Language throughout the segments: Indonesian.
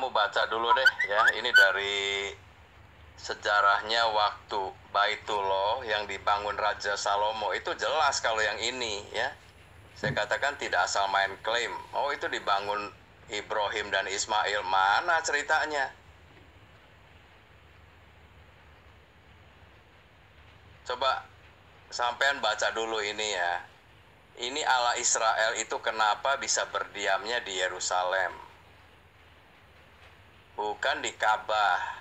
kamu baca dulu deh ya. Ini dari sejarahnya waktu Baitullah yang dibangun Raja Salomo. Itu jelas kalau yang ini ya. Saya katakan tidak asal main klaim. Oh, itu dibangun Ibrahim dan Ismail. Mana ceritanya? Coba sampean baca dulu ini ya. Ini Allah Israel itu kenapa bisa berdiamnya di Yerusalem, bukan di Ka'bah.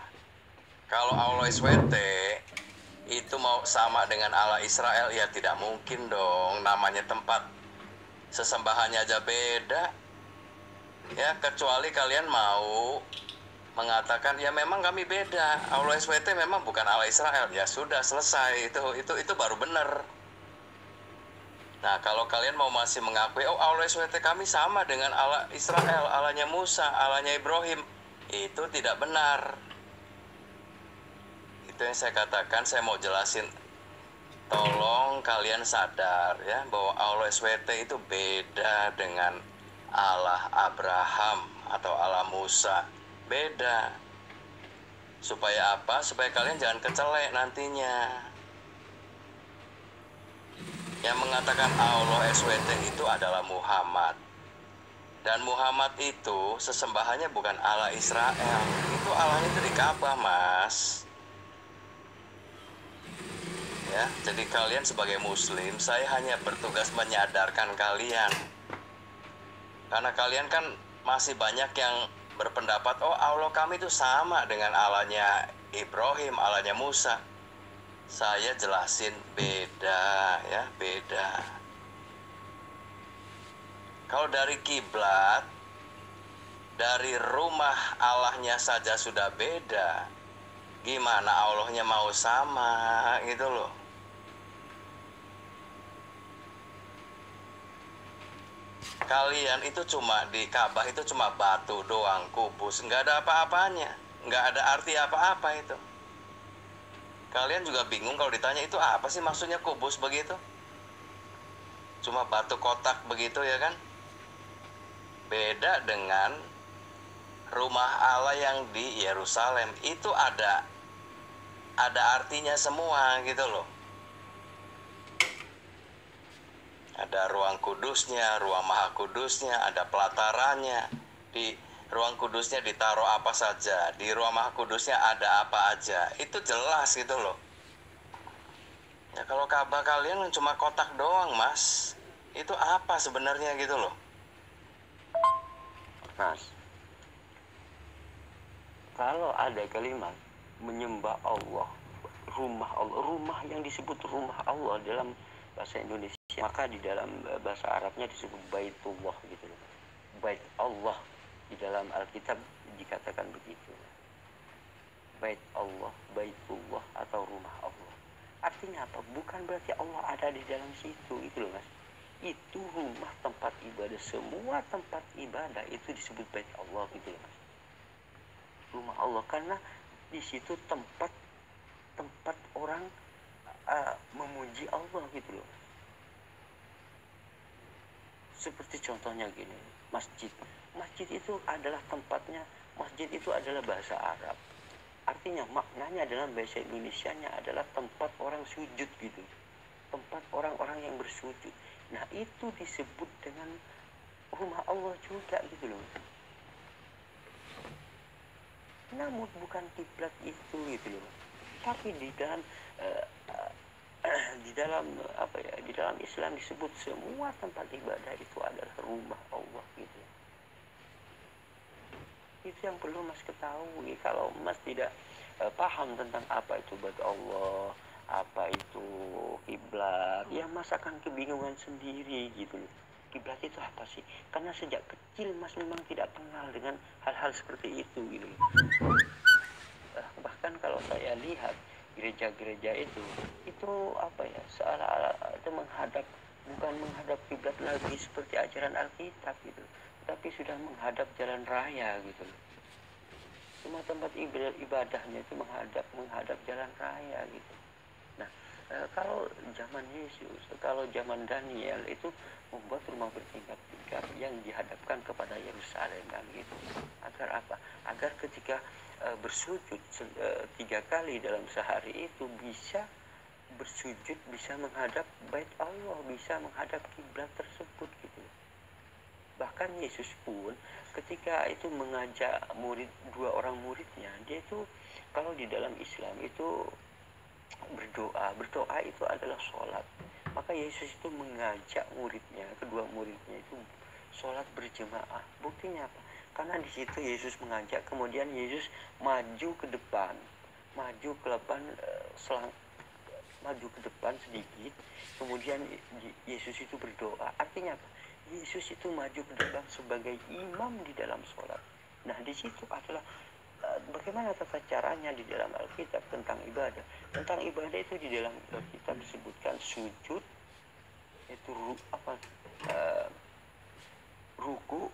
Kalau Allah SWT itu mau sama dengan Allah Israel, ya tidak mungkin dong. Namanya tempat sesembahannya aja beda. Ya, kecuali kalian mau mengatakan ya memang kami beda. Allah SWT memang bukan Allah Israel. Ya sudah, selesai. Itu baru benar. Nah, kalau kalian mau masih mengakui, oh Allah SWT kami sama dengan Allah Israel, Allahnya Musa, Allahnya Ibrahim, itu tidak benar. Itu yang saya katakan, saya mau jelasin. Tolong kalian sadar ya, bahwa Allah SWT itu beda dengan Allah Abraham atau Allah Musa. Beda. Supaya apa? Supaya kalian jangan kecelek nantinya. Yang mengatakan Allah SWT itu adalah Muhammad. Dan Muhammad itu sesembahannya bukan Allah Israel. Itu Allahnya itu di Ka'bah, Mas. Ya, jadi kalian sebagai Muslim, saya hanya bertugas menyadarkan kalian. Karena kalian kan masih banyak yang berpendapat, oh Allah kami itu sama dengan Allahnya Ibrahim, Allahnya Musa. Saya jelasin beda ya, beda. Kalau dari kiblat, dari rumah Allahnya saja sudah beda, gimana Allahnya mau sama gitu loh. Kalian itu cuma di Ka'bah itu cuma batu doang, kubus, nggak ada apa-apanya, nggak ada arti apa-apa itu. Kalian juga bingung kalau ditanya itu apa sih maksudnya kubus begitu? Cuma batu kotak begitu ya kan? Beda dengan rumah Allah yang di Yerusalem. Itu ada artinya semua gitu loh. Ada ruang kudusnya, ruang maha kudusnya, ada pelatarannya. Di ruang kudusnya ditaruh apa saja, di ruang maha kudusnya ada apa aja. Itu jelas gitu loh. Ya kalau Ka'bah kalian cuma kotak doang, Mas. Itu apa sebenarnya gitu loh. Mas, kalau ada kalimat menyembah Allah, rumah yang disebut rumah Allah dalam bahasa Indonesia, maka di dalam bahasa Arabnya disebut Baitullah gitu loh. Bait Allah di dalam Alkitab dikatakan begitu. Bait Allah, Baitullah atau rumah Allah. Artinya apa? Bukan berarti Allah ada di dalam situ gitu loh, Mas. Itu rumah tempat ibadah, semua tempat ibadah itu disebut Bait Allah gitu loh, Mas. Rumah Allah karena di situ tempat orang memuji Allah gitu loh. Seperti contohnya gini, masjid itu adalah tempatnya, masjid itu adalah bahasa Arab, artinya maknanya dalam bahasa Indonesianya adalah tempat orang sujud gitu, tempat orang-orang yang bersujud. Nah itu disebut dengan rumah Allah juga gitu loh. Namun bukan kiblat itu gitu loh, tapi di dalam di dalam Islam disebut semua tempat ibadah itu adalah rumah Allah gitu. Itu yang perlu Mas ketahui. Kalau Mas tidak paham tentang apa itu bait Allah, apa itu kiblat, ya Mas akan kebingungan sendiri gitu loh. Kiblat itu apa sih? Karena sejak kecil Mas memang tidak kenal dengan hal-hal seperti itu gitu. Bahkan kalau saya lihat gereja-gereja itu apa ya, seolah-olah itu bukan menghadap kiblat lagi seperti ajaran Alkitab gitu, tapi sudah menghadap jalan raya gitu. Semua tempat ibadahnya itu menghadap jalan raya gitu. Nah, kalau zaman Yesus, kalau zaman Daniel itu membuat rumah bertingkat-tingkat yang dihadapkan kepada Yerusalem kan gitu. Agar apa? agar ketika bersujud 3 kali dalam sehari itu bisa bersujud, bisa menghadap bait Allah, bisa menghadap kiblat tersebut gitu. Bahkan Yesus pun ketika itu mengajak murid, 2 orang muridnya, dia itu kalau di dalam Islam itu berdoa itu adalah sholat. Maka Yesus itu mengajak muridnya, kedua muridnya itu sholat berjemaah. Buktinya apa? Karena di situ Yesus mengajak, kemudian Yesus maju ke depan, maju ke depan sedikit, kemudian Yesus itu berdoa. Artinya apa? Yesus itu maju ke depan sebagai imam di dalam sholat. Nah, di situ adalah bagaimana tata caranya di dalam Alkitab tentang ibadah. Tentang ibadah itu di dalam Alkitab disebutkan sujud, itu ruku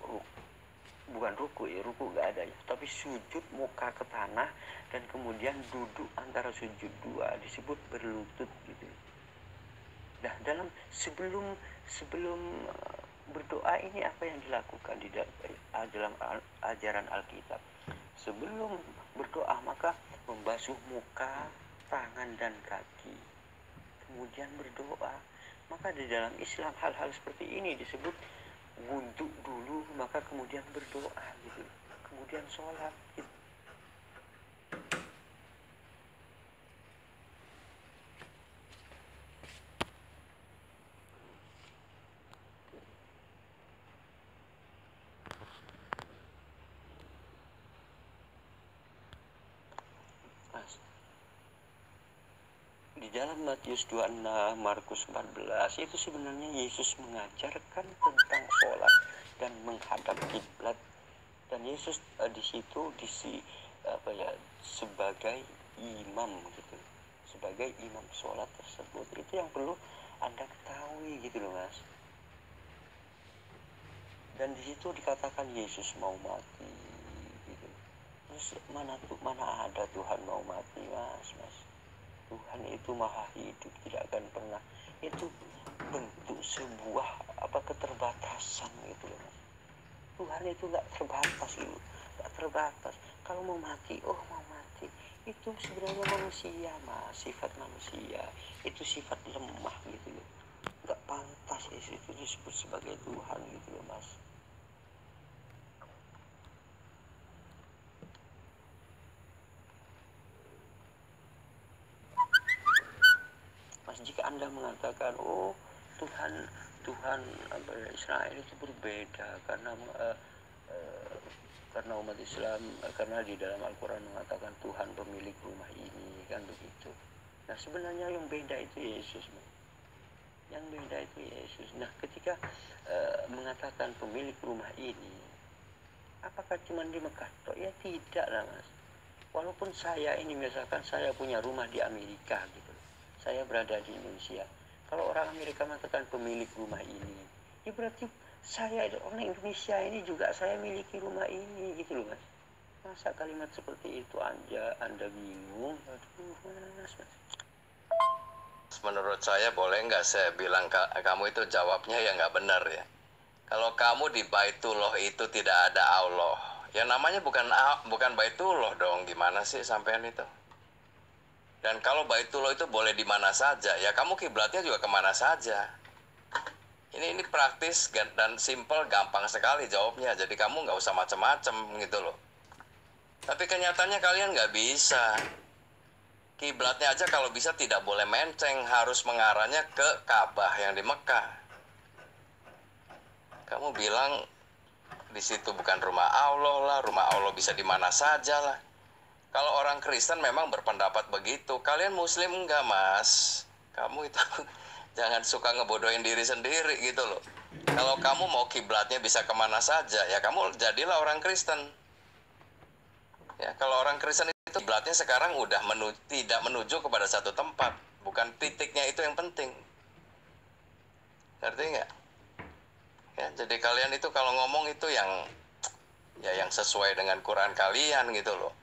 nggak ada ya, tapi sujud muka ke tanah dan kemudian duduk antara sujud dua disebut berlutut gitu. Nah, sebelum berdoa ini apa yang dilakukan di dalam ajaran Alkitab? Sebelum berdoa maka membasuh muka, tangan dan kaki, kemudian berdoa. Maka di dalam Islam hal-hal seperti ini disebut wudhu dulu, maka kemudian berdoa gitu, kemudian sholat gitu. Di dalam Matius 26, Markus 14 itu sebenarnya Yesus mengajarkan tentang sholat dan menghadap kiblat, dan Yesus di situ sebagai imam gitu, sebagai imam sholat tersebut. Itu yang perlu Anda ketahui gitu loh Mas. Dan di situ dikatakan Yesus mau mati gitu. Terus mana ada Tuhan mau mati Mas. Tuhan itu maha hidup, tidak akan pernah. Itu bentuk sebuah keterbatasan gitu loh Mas. Tuhan itu nggak terbatas gitu, nggak terbatas. Kalau mau mati, mau mati. Itu sebenarnya manusia Mas, sifat manusia. Itu sifat lemah gitu loh. Nggak pantas Yesus itu disebut sebagai Tuhan gitu loh Mas. Jika Anda mengatakan Tuhan Israel itu berbeda karena umat Islam, karena di dalam Al-Quran mengatakan Tuhan pemilik rumah ini, kan begitu. Nah, sebenarnya yang beda itu Yesus. Yang beda itu Yesus. Nah, ketika mengatakan pemilik rumah ini, apakah cuma di Mekah? Ya tidak lah Mas. Walaupun saya ini misalkan saya punya rumah di Amerika gitu, saya berada di Indonesia. Kalau orang Amerika mengatakan pemilik rumah ini, ya berarti saya orang Indonesia ini juga saya miliki rumah ini gitu loh Mas. Masa kalimat seperti itu Anda bingung? Aduh Mas. Menurut saya boleh nggak saya bilang kamu itu jawabnya ya nggak benar ya. Kalau kamu di Baitullah itu tidak ada Allah, ya namanya bukan Baitullah dong. Gimana sih sampean itu? Dan kalau Baitullah itu boleh di mana saja, ya kamu kiblatnya juga kemana saja. Ini praktis dan simple, gampang sekali jawabnya. Jadi kamu nggak usah macam-macam gitu loh. Tapi kenyataannya kalian nggak bisa. Kiblatnya aja kalau bisa tidak boleh menceng, harus mengarahnya ke Ka'bah yang di Mekah. Kamu bilang di situ bukan rumah Allah lah, rumah Allah bisa di mana saja lah. Kalau orang Kristen memang berpendapat begitu. Kalian Muslim enggak Mas? Kamu itu jangan suka ngebodohin diri sendiri gitu loh. Kalau kamu mau kiblatnya bisa kemana saja, ya kamu jadilah orang Kristen. Ya, kalau orang Kristen itu kiblatnya sekarang udah tidak menuju kepada satu tempat, bukan titiknya itu yang penting. Ngerti nggak? Ya, jadi kalian itu kalau ngomong itu yang sesuai dengan Quran kalian gitu loh.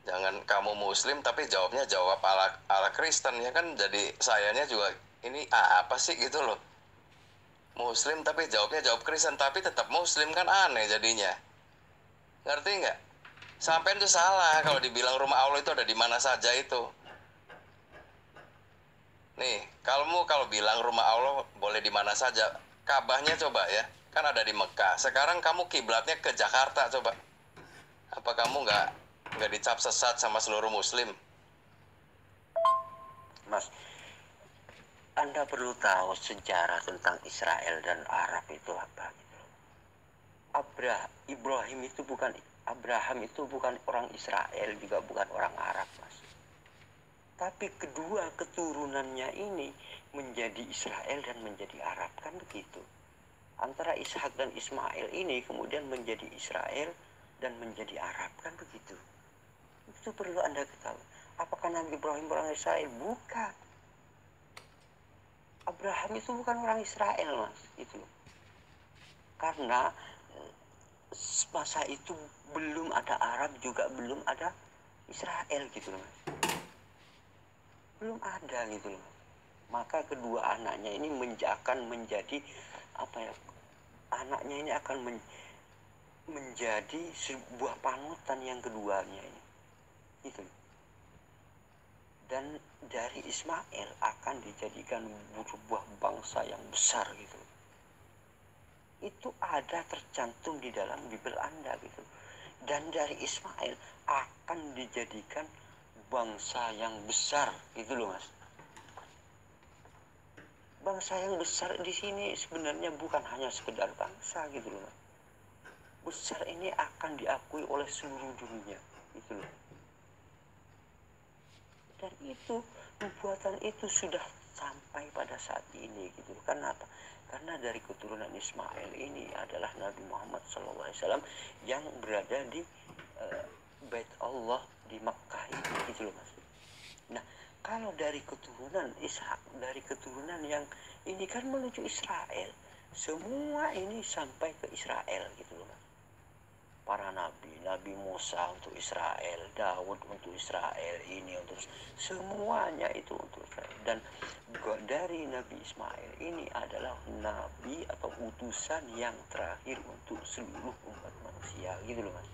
Jangan kamu Muslim tapi jawabnya jawab ala Kristen, ya kan, jadi sayanya juga ini apa sih gitu loh. Muslim tapi jawabnya jawab Kristen tapi tetap Muslim, kan aneh jadinya. Ngerti nggak? Sampean tuh salah kalau dibilang rumah Allah itu ada di mana saja itu. Nih, kalau bilang rumah Allah boleh di mana saja, Ka'bahnya coba ya, kan ada di Mekah. Sekarang kamu kiblatnya ke Jakarta coba. Apa kamu nggak dicap sesat sama seluruh Muslim? Mas, Anda perlu tahu sejarah tentang Israel dan Arab itu apa gitu. Abraham itu bukan orang Israel, juga bukan orang Arab, Mas. Tapi kedua keturunannya ini menjadi Israel dan menjadi Arab, kan begitu. Antara Ishak dan Ismail ini kemudian menjadi Israel dan menjadi Arab, kan begitu. Itu perlu Anda ketahui. Apakah Nabi Ibrahim orang Israel? Bukan. Abraham itu bukan orang Israel, Mas. Itu. Karena masa itu belum ada Arab, juga belum ada Israel gitu loh, Mas. Belum ada gitu loh. Maka kedua anaknya ini akan menjadi apa ya? Anaknya ini akan menjadi sebuah panutan yang keduanya ini. Gitu. Dan dari Ismail akan dijadikan sebuah bangsa yang besar gitu. Itu ada tercantum di dalam Bible Anda gitu. Dan dari Ismail akan dijadikan bangsa yang besar gitu loh, Mas. Bangsa yang besar di sini sebenarnya bukan hanya sekedar bangsa gitu loh, Mas. Besar ini akan diakui oleh seluruh dunia gitu loh. Dan itu perbuatan itu sudah sampai pada saat ini gitu. Karena apa? Karena dari keturunan Ismail ini adalah Nabi Muhammad SAW yang berada di Bait Allah di Makkah itu gitu loh, Mas. Nah, kalau dari keturunan Ishak, dari keturunan yang ini kan menuju Israel, semua ini sampai ke Israel gitu loh, Mas. Para nabi, Nabi Musa untuk Israel, Daud untuk Israel, ini untuk semuanya itu untuk Israel. Dan dari Nabi Ismail ini adalah nabi atau utusan yang terakhir untuk seluruh umat manusia gitu loh, Mas.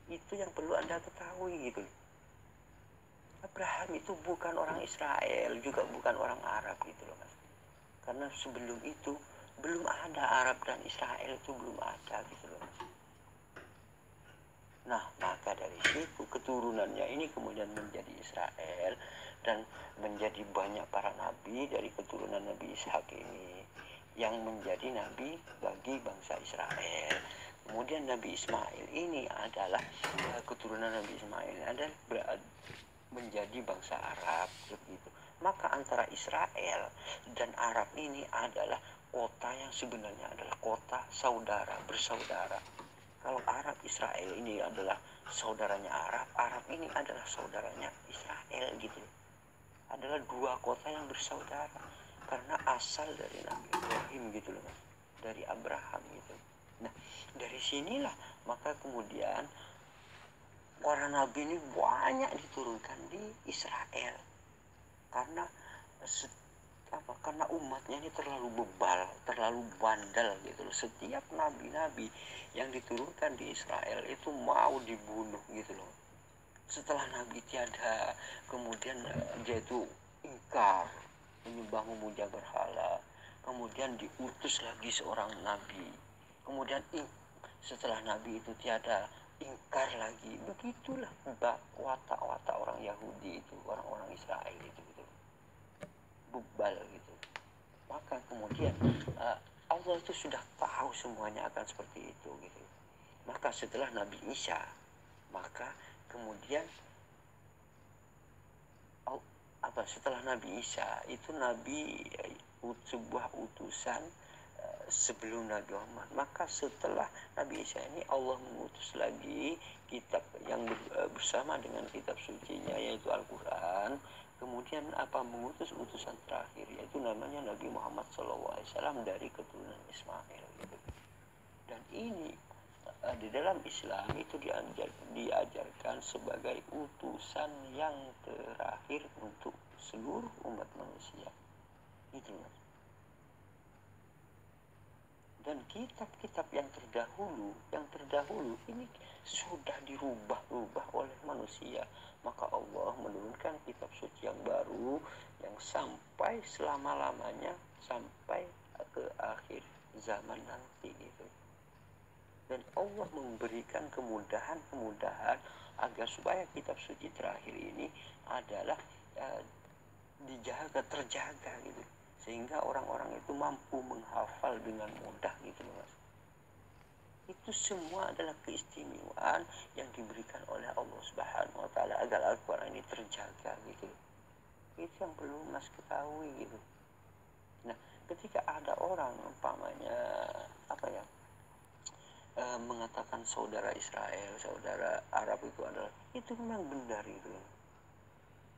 Itu yang perlu Anda ketahui gitu loh. Abraham itu bukan orang Israel, juga bukan orang Arab gitu loh, Mas. Karena sebelum itu belum ada Arab dan Israel, itu belum ada gitu loh, Mas. Nah, maka dari situ keturunannya ini kemudian menjadi Israel dan menjadi banyak para nabi dari keturunan Nabi Ishak ini yang menjadi nabi bagi bangsa Israel. Kemudian Nabi Ismail ini adalah keturunan Nabi Ismail adalah menjadi bangsa Arab begitu. Maka antara Israel dan Arab ini adalah kota yang sebenarnya adalah kota saudara, bersaudara. Kalau Arab Israel ini adalah saudaranya Arab, Arab ini adalah saudaranya Israel gitu. Adalah dua kota yang bersaudara karena asal dari Nabi Ibrahim gitu loh, Mas. Dari Abraham gitu. Nah, dari sinilah maka kemudian para nabi ini banyak diturunkan di Israel karena karena umatnya ini terlalu bebal, terlalu bandel gitu loh. Setiap nabi-nabi yang diturunkan di Israel itu mau dibunuh gitu loh. Setelah nabi tiada, kemudian dia itu ingkar, menyembah memuja berhala. Kemudian diutus lagi seorang nabi. Kemudian setelah nabi itu tiada, ingkar lagi. Begitulah watak-watak orang Yahudi itu, orang-orang Israel itu gitu. Bebal gitu. Maka kemudian Allah itu sudah tahu semuanya akan seperti itu gitu. Maka setelah Nabi Isa, maka kemudian setelah Nabi Isa itu Nabi sebuah utusan sebelum Nabi Muhammad. Maka setelah Nabi Isa ini Allah mengutus lagi kitab yang bersama dengan kitab sucinya yaitu Al-Quran. Kemudian mengutus utusan terakhir yaitu namanya Nabi Muhammad SAW dari keturunan Ismail gitu. Dan ini di dalam Islam itu diajarkan sebagai utusan yang terakhir untuk seluruh umat manusia. Itu, Mas. Dan kitab-kitab yang terdahulu ini sudah dirubah-rubah oleh manusia. Maka Allah menurunkan kitab suci yang baru yang sampai selama-lamanya, sampai ke akhir zaman nanti gitu. Dan Allah memberikan kemudahan-kemudahan agar supaya kitab suci terakhir ini adalah terjaga gitu, sehingga orang-orang itu mampu menghafal dengan mudah gitu Mas. Itu semua adalah keistimewaan yang diberikan oleh Allah Subhanahu wa taala agar Al-Qur'an ini terjaga gitu. Itu yang perlu Mas ketahui gitu. Nah, ketika ada orang umpamanya mengatakan saudara Israel, saudara Arab itu memang benar itu.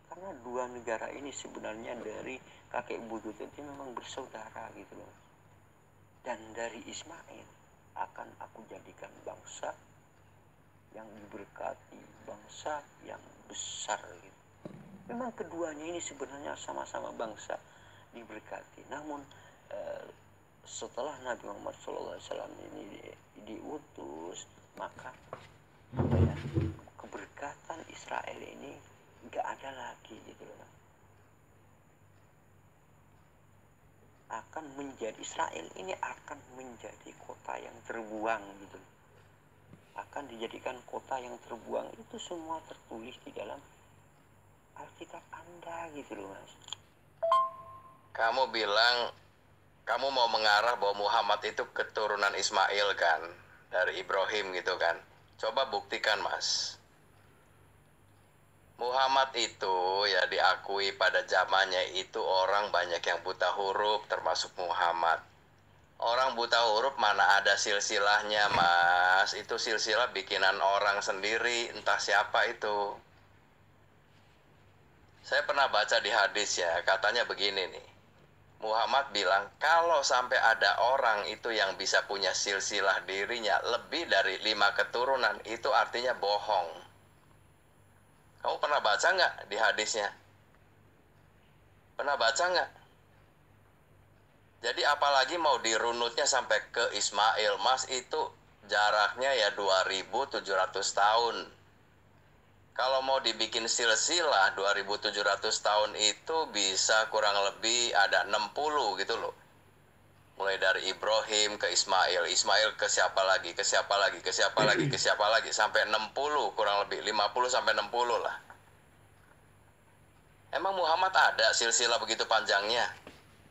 Karena dua negara ini sebenarnya dari kakek buyut itu memang bersaudara gitu loh. Dan dari Ismail akan aku jadikan bangsa yang diberkati, bangsa yang besar gitu. Memang keduanya ini sebenarnya sama-sama bangsa diberkati. Namun setelah Nabi Muhammad SAW ini diutus, maka keberkatan Israel ini nggak ada lagi gitu loh. Israel ini akan menjadi kota yang terbuang gitu. Akan dijadikan kota yang terbuang. Itu semua tertulis di dalam Alkitab Anda gitu loh Mas. Kamu bilang kamu mau mengarah bahwa Muhammad itu keturunan Ismail kan, dari Ibrahim gitu kan. Coba buktikan Mas. Muhammad itu ya diakui pada zamannya itu orang banyak yang buta huruf termasuk Muhammad. Orang buta huruf mana ada silsilahnya Mas. Itu silsilah bikinan orang sendiri, entah siapa itu. Saya pernah baca di hadis ya, katanya begini nih. Muhammad bilang kalau sampai ada orang itu yang bisa punya silsilah dirinya lebih dari 5 keturunan, itu artinya bohong. Kamu pernah baca nggak di hadisnya? Pernah baca nggak? Jadi apalagi mau dirunutnya sampai ke Ismail, Mas, itu jaraknya ya 2700 tahun. Kalau mau dibikin silsilah 2700 tahun itu bisa kurang lebih ada 60 gitu loh. Mulai dari Ibrahim ke Ismail, Ismail ke siapa lagi, ke siapa lagi, ke siapa lagi, ke siapa lagi, sampai 60 kurang lebih, 50 sampai 60 lah. Emang Muhammad ada silsilah begitu panjangnya?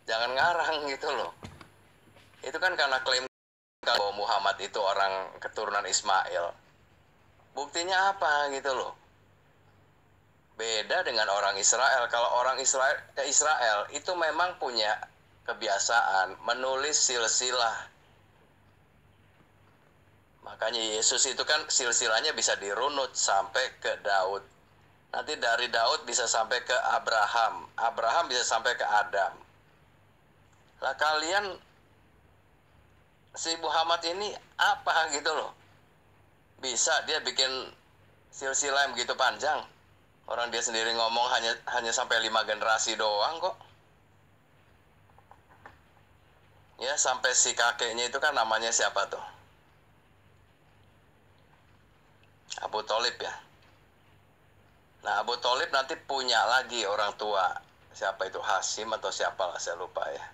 Jangan ngarang gitu loh. Itu kan karena klaim bahwa Muhammad itu orang keturunan Ismail. Buktinya apa gitu loh. Beda dengan orang Israel. Kalau orang Israel itu memang punya kebiasaan menulis silsilah. Makanya Yesus itu kan silsilahnya bisa dirunut sampai ke Daud. Nanti dari Daud bisa sampai ke Abraham. Abraham bisa sampai ke Adam. Lah kalian, si Muhammad ini apa gitu loh. Bisa dia bikin silsilah yang begitu panjang. Orang dia sendiri ngomong hanya sampai 5 generasi doang kok. Ya sampai si kakeknya itu kan namanya siapa tuh? Abu Tholib ya. Nah Abu Tholib nanti punya lagi orang tua. Siapa itu? Hasim atau siapa lah saya lupa ya.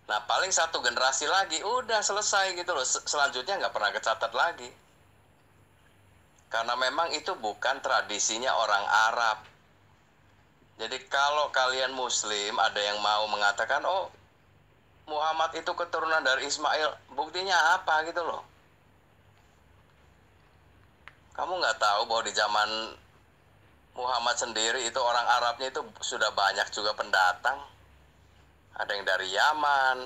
Nah paling 1 generasi lagi udah selesai gitu loh. Selanjutnya nggak pernah kecatat lagi. Karena memang itu bukan tradisinya orang Arab. Jadi kalau kalian Muslim ada yang mau mengatakan oh Muhammad itu keturunan dari Ismail, buktinya apa gitu loh. Kamu nggak tahu bahwa di zaman Muhammad sendiri itu orang Arabnya itu sudah banyak juga pendatang. Ada yang dari Yaman,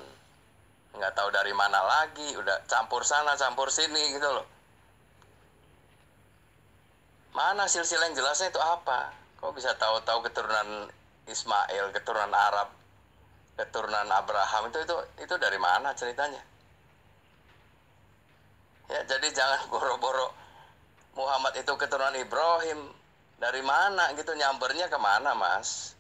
nggak tahu dari mana lagi, udah campur sana campur sini gitu loh. Mana silsilah yang jelasnya itu apa? Kok bisa tahu-tahu keturunan Ismail, keturunan Arab, keturunan Abraham itu dari mana ceritanya? Ya jadi jangan boro-boro Muhammad itu keturunan Ibrahim. Dari mana gitu, nyambernya kemana Mas?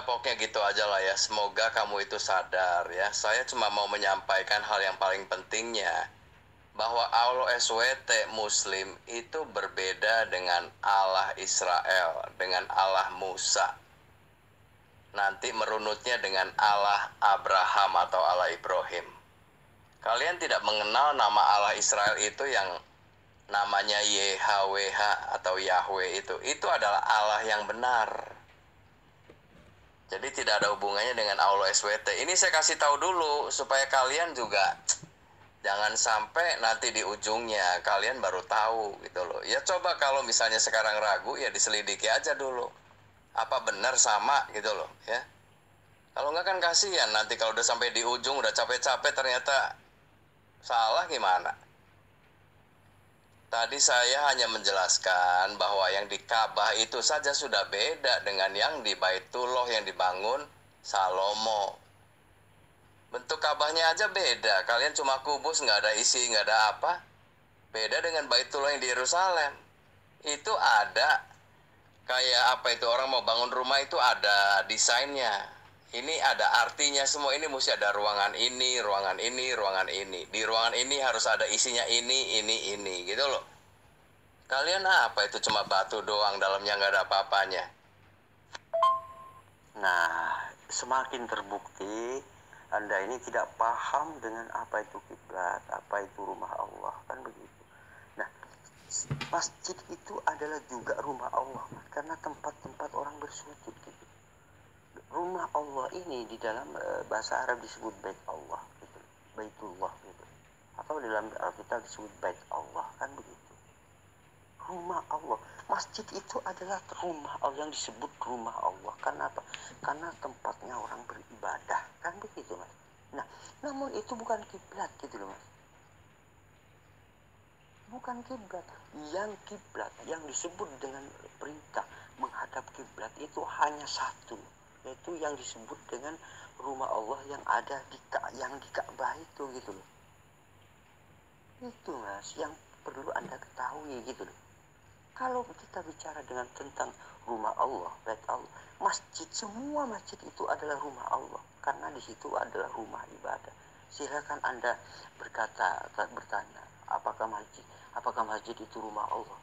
pokoknya gitu aja lah ya. Semoga kamu itu sadar ya. Saya cuma mau menyampaikan hal yang paling pentingnya, bahwa Allah SWT Muslim itu berbeda dengan Allah Israel, dengan Allah Musa. Nanti merunutnya dengan Allah Abraham atau Allah Ibrahim. Kalian tidak mengenal nama Allah Israel itu yang namanya YHWH atau Yahweh itu. Itu adalah Allah yang benar. Jadi tidak ada hubungannya dengan Allah SWT. Ini saya kasih tahu dulu supaya kalian juga jangan sampai nanti di ujungnya kalian baru tahu gitu loh. Ya coba kalau misalnya sekarang ragu ya diselidiki aja dulu. Apa benar sama gitu loh ya. Kalau nggak kan kasihan nanti kalau udah sampai di ujung udah capek-capek ternyata salah gimana. Tadi saya hanya menjelaskan bahwa yang di Ka'bah itu saja sudah beda dengan yang di Baitullah yang dibangun Salomo. Bentuk Ka'bahnya aja beda. Kalian cuma kubus, nggak ada isi, nggak ada apa. Beda dengan Baitullah yang di Yerusalem. Itu ada kayak apa itu, orang mau bangun rumah itu ada desainnya. Ini ada artinya semua. Ini mesti ada ruangan ini, ruangan ini, ruangan ini. Di ruangan ini harus ada isinya ini gitu loh. Kalian apa itu cuma batu doang, dalamnya nggak ada apa-apanya. Nah, semakin terbukti Anda ini tidak paham dengan apa itu kiblat, apa itu rumah Allah, kan begitu. Nah, masjid itu adalah juga rumah Allah, karena tempat-tempat orang bersujud gitu. Rumah Allah ini di dalam bahasa Arab disebut Bait Allah gitu, Baitullah gitu. Atau dalam Alkitab disebut Bait Allah, kan begitu. Rumah Allah. Masjid itu adalah rumah Allah, yang disebut rumah Allah. Karena apa? Karena tempatnya orang beribadah, kan begitu Mas. Nah, namun itu bukan kiblat gitu loh Mas. Bukan kiblat. Yang kiblat, yang disebut dengan perintah menghadap kiblat itu hanya satu, yaitu yang disebut dengan rumah Allah yang ada di Ka'bah itu gitu loh. Itu Mas yang perlu Anda ketahui gitu loh. Kalau kita bicara dengan tentang rumah Allah, Bait Allah, masjid, semua masjid itu adalah rumah Allah, karena di situ adalah rumah ibadah. Silakan Anda bertanya, apakah masjid itu rumah Allah?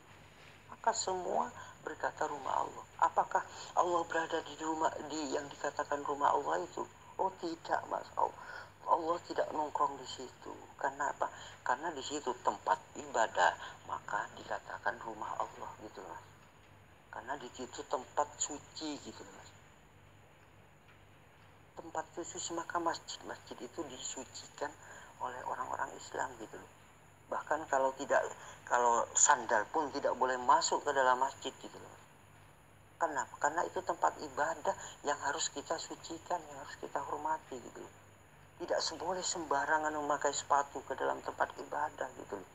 Maka semua berkata rumah Allah. Apakah Allah berada di rumah yang dikatakan rumah Allah itu? Oh tidak Mas, Allah tidak nongkrong di situ. Karena apa? Karena di situ tempat ibadah, maka dikatakan rumah Allah gitu Mas. Karena di situ tempat suci gitu Mas. Tempat suci, maka masjid itu disucikan oleh orang-orang Islam gitu loh. Bahkan kalau sandal pun tidak boleh masuk ke dalam masjid gitu loh. Kenapa? Karena itu tempat ibadah yang harus kita sucikan, yang harus kita hormati gitu loh. Tidak boleh sembarangan memakai sepatu ke dalam tempat ibadah gitu loh.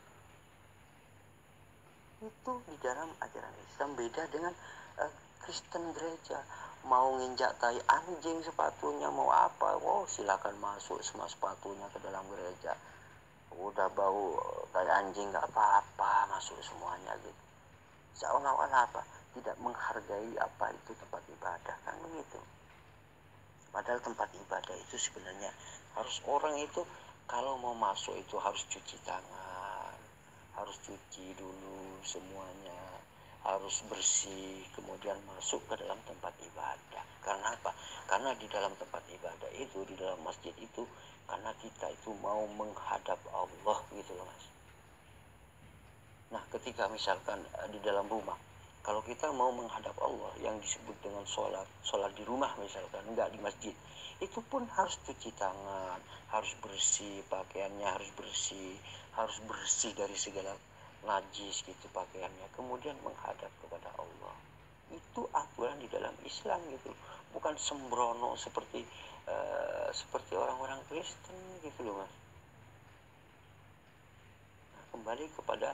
Itu di dalam ajaran Islam. Beda dengan Kristen gereja. Mau nginjak tai anjing sepatunya, mau apa, wow silakan masuk semua sepatunya ke dalam gereja. Udah bau tai anjing nggak apa-apa, masuk semuanya gitu. Seolah-olah apa? Tidak menghargai apa itu tempat ibadah, kan begitu. Padahal tempat ibadah itu sebenarnya harus orang itu kalau mau masuk itu harus cuci tangan, harus cuci dulu semuanya, harus bersih, kemudian masuk ke dalam tempat ibadah. Karena apa? Karena di dalam tempat ibadah itu, di dalam masjid itu, karena kita itu mau menghadap Allah gitu loh Mas. Nah, ketika misalkan di dalam rumah, kalau kita mau menghadap Allah yang disebut dengan sholat di rumah misalkan, enggak di masjid, itu pun harus cuci tangan, harus bersih, pakaiannya harus bersih dari segala najis gitu pakaiannya, kemudian menghadap kepada Allah. Itu aturan di dalam Islam gitu, bukan sembrono seperti orang-orang Kristen gitu loh Mas. Nah, kembali kepada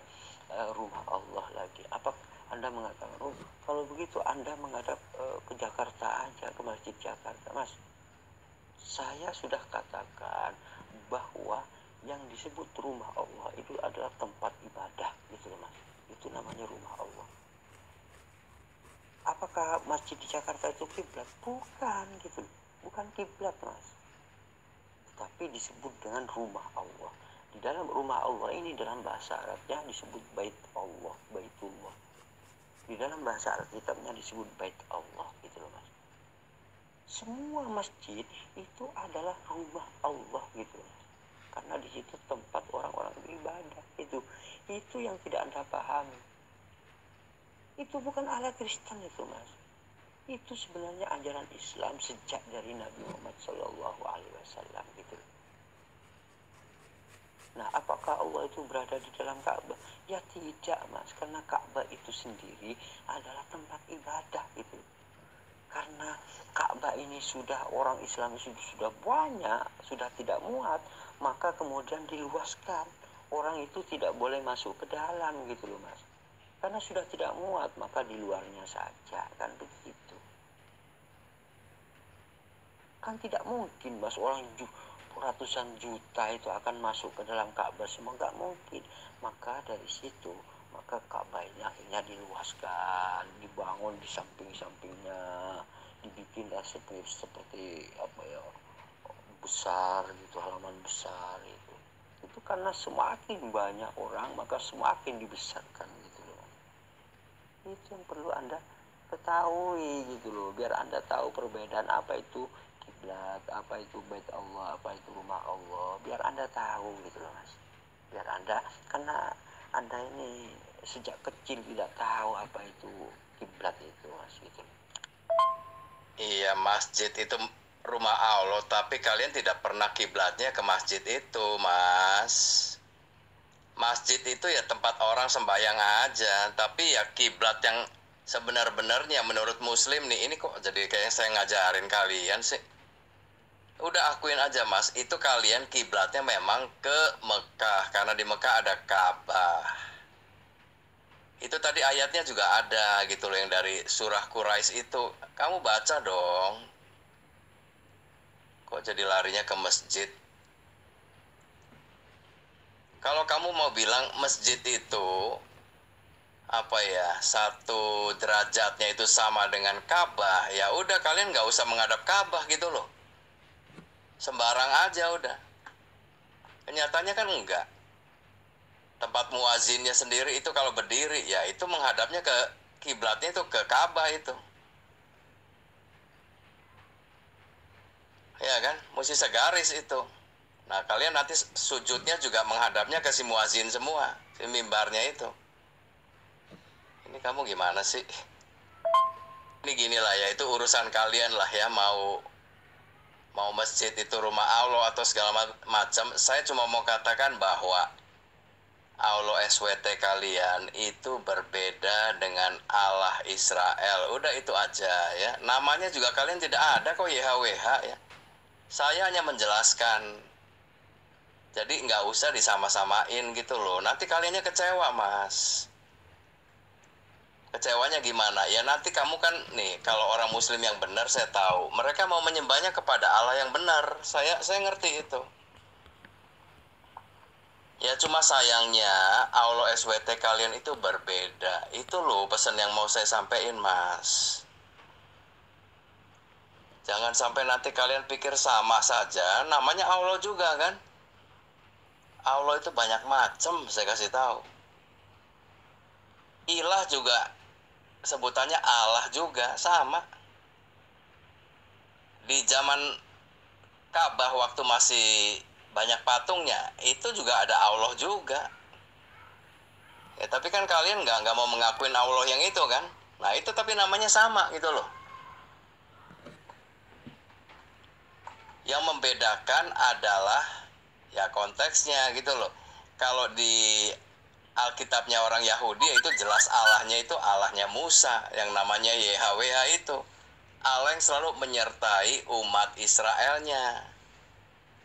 rumah Allah lagi. Apa Anda mengatakan, oh kalau begitu Anda menghadap ke Jakarta aja, ke Masjid Jakarta Mas? Saya sudah katakan bahwa yang disebut rumah Allah itu adalah tempat ibadah gitu loh Mas. Itu namanya rumah Allah. apakah masjid di Jakarta itu kiblat? Bukan gitu, bukan kiblat mas, tapi disebut dengan rumah Allah. Di dalam rumah Allah ini dalam bahasa Arabnya disebut bait Allah, baitullah. Di dalam bahasa Alkitabnya disebut bait Allah gitu loh mas. Semua masjid itu adalah rumah Allah gitu loh. Karena di situ tempat orang-orang beribadah. Itu yang tidak Anda pahami. Itu bukan ala Kristen itu mas. Itu sebenarnya ajaran Islam sejak dari Nabi Muhammad SAW gitu. Nah, apakah Allah itu berada di dalam Ka'bah? Ya tidak mas, karena Ka'bah itu sendiri adalah tempat ibadah gitu. Karena Ka'bah ini sudah orang Islam sudah banyak, sudah tidak muat, maka kemudian diluaskan. Orang itu tidak boleh masuk ke dalam gitu loh mas. Karena sudah tidak muat, maka di luarnya saja, kan begitu. Kan tidak mungkin mas orang ratusan juta itu akan masuk ke dalam Ka'bah, semua nggak mungkin. Maka dari situ, maka Ka'bahnya akhirnya diluaskan, dibangun di samping-sampingnya, dibikinlah seperti apa ya, besar gitu, halaman besar itu. Itu karena semakin banyak orang, maka semakin dibesarkan gitu loh. Itu yang perlu Anda ketahui gitu loh, biar Anda tahu perbedaan apa itu kiblat, apa itu bait Allah, apa itu rumah Allah, biar Anda tahu gitu loh mas. Biar Anda, karena Anda ini sejak kecil tidak tahu apa itu kiblat itu mas gitu. Iya, masjid itu rumah Allah, tapi kalian tidak pernah kiblatnya ke masjid itu, Mas. Masjid itu ya tempat orang sembahyang aja, tapi ya kiblat yang sebenar-benarnya menurut Muslim nih, ini kok jadi kayak saya ngajarin kalian sih. Udah akuin aja mas, itu kalian kiblatnya memang ke Mekah, karena di Mekah ada Ka'bah. Itu tadi ayatnya juga ada gitu loh, yang dari surah Quraisy itu. Kamu baca dong. Kok jadi larinya ke masjid? Kalau kamu mau bilang masjid itu apa ya, satu derajatnya itu sama dengan Ka'bah, ya udah kalian nggak usah menghadap Ka'bah gitu loh. Sembarang aja udah. Kenyataannya kan enggak. Tempat muazinnya sendiri itu kalau berdiri ya itu menghadapnya ke kiblatnya itu ke Ka'bah itu. Ya kan? Mesti segaris itu. Nah, kalian nanti sujudnya juga menghadapnya ke si muazin semua, si mimbarnya itu. Ini kamu gimana sih? Ini gini lah ya, itu urusan kalian lah ya, mau masjid itu rumah Allah atau segala macam. Saya cuma mau katakan bahwa Allah SWT kalian itu berbeda dengan Allah Israel. Udah itu aja ya. Namanya juga kalian tidak ada kok YHWH ya. Saya hanya menjelaskan. Jadi nggak usah disama-samain gitu loh. Nanti kaliannya kecewa mas. Kecewanya gimana? Ya nanti kamu kan nih, kalau orang muslim yang benar saya tahu, mereka mau menyembahnya kepada Allah yang benar. Saya ngerti itu. Ya cuma sayangnya Allah SWT kalian itu berbeda. Itu loh pesan yang mau saya sampaikan mas. Jangan sampai nanti kalian pikir sama saja. Namanya Allah juga kan. Allah itu banyak macam, saya kasih tahu. Ilah juga sebutannya Allah juga, sama. Di zaman Ka'bah waktu masih banyak patungnya, itu juga ada Allah juga. Ya tapi kan kalian nggak mau mengakuin Allah yang itu kan. Nah itu tapi namanya sama gitu loh. Yang membedakan adalah ya konteksnya gitu loh. Kalau di Alkitabnya orang Yahudi itu jelas Allahnya itu Allahnya Musa, yang namanya YHWH itu. Allah yang selalu menyertai umat Israelnya.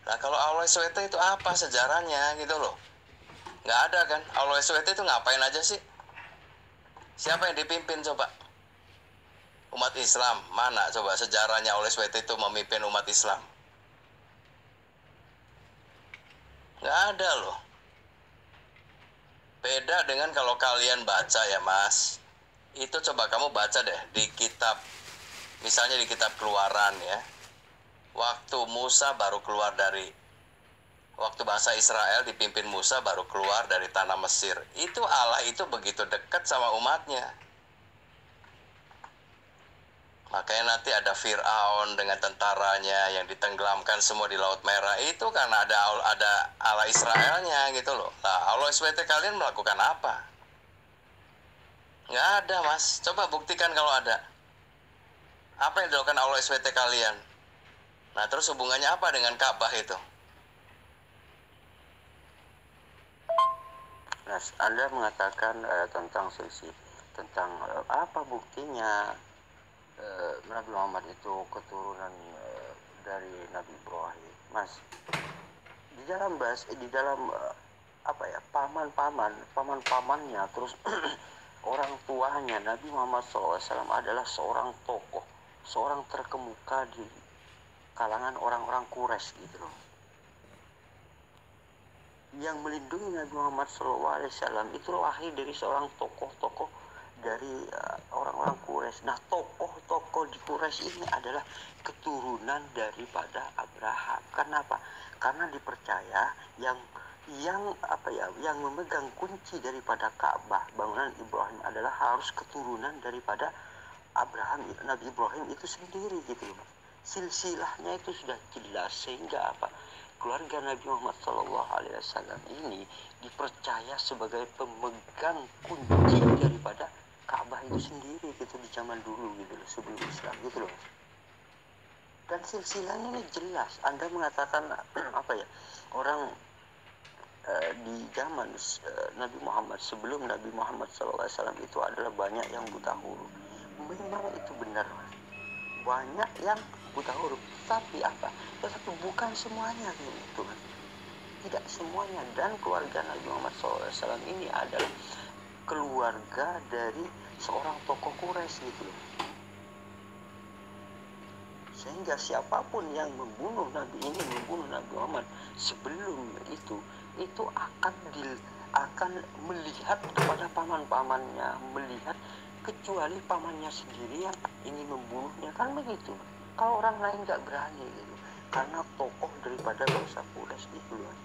Nah kalau Allah SWT itu apa sejarahnya gitu loh. Nggak ada kan. Allah SWT itu ngapain aja sih? Siapa yang dipimpin coba? Umat Islam. Mana coba sejarahnya Allah SWT itu memimpin umat Islam? Nggak ada loh. Beda dengan kalau kalian baca ya mas, Itu coba kamu baca deh di kitab, misalnya di kitab Keluaran ya. Waktu bangsa Israel dipimpin Musa baru keluar dari tanah Mesir. Itu Allah itu begitu dekat sama umatnya. Makanya nanti ada Fir'aun dengan tentaranya yang ditenggelamkan semua di Laut Merah. Itu karena ada Allah Israelnya gitu loh. Nah, Allah SWT kalian melakukan apa? Nggak ada, Mas. Coba buktikan kalau ada. Apa yang dilakukan Allah SWT kalian? Nah, terus hubungannya apa dengan Ka'bah itu? Nah, Anda mengatakan tentang selisih, tentang apa buktinya Nabi Muhammad itu keturunan dari Nabi Ibrahim, Mas. Di dalam paman-pamannya, terus orang tuanya Nabi Muhammad SAW adalah seorang tokoh, seorang terkemuka di kalangan orang-orang Quraisy gitu loh, yang melindungi Nabi Muhammad SAW itu lahir dari seorang tokoh-tokoh dari orang-orang Quraisy. Nah, tokoh-tokoh di Quraisy ini adalah keturunan daripada Abraham. Kenapa? Karena dipercaya yang memegang kunci daripada Ka'bah, bangunan Ibrahim, adalah harus keturunan daripada Abraham, Nabi Ibrahim itu sendiri gitu loh. Silsilahnya itu sudah jelas, sehingga keluarga Nabi Muhammad SAW ini dipercaya sebagai pemegang kunci daripada Ka'bah itu sendiri gitu di zaman dulu gitu loh, sebelum Islam gitu loh. Dan silsilahnya ini jelas. Anda mengatakan orang di zaman Nabi Muhammad, sebelum Nabi Muhammad SAW itu adalah banyak yang buta huruf. Memang itu benar, banyak yang buta huruf, tapi tetapi bukan semuanya gitu kan, tidak semuanya. Dan keluarga Nabi Muhammad SAW ini adalah keluarga dari seorang tokoh Quraisy gitu loh, sehingga siapapun yang membunuh Nabi Muhammad sebelum itu akan melihat kepada paman-pamannya, melihat, kecuali pamannya sendiri yang ingin membunuhnya, kan begitu. Kalau orang lain nggak berani gitu, karena tokoh daripada bangsa Quraisy itu loh.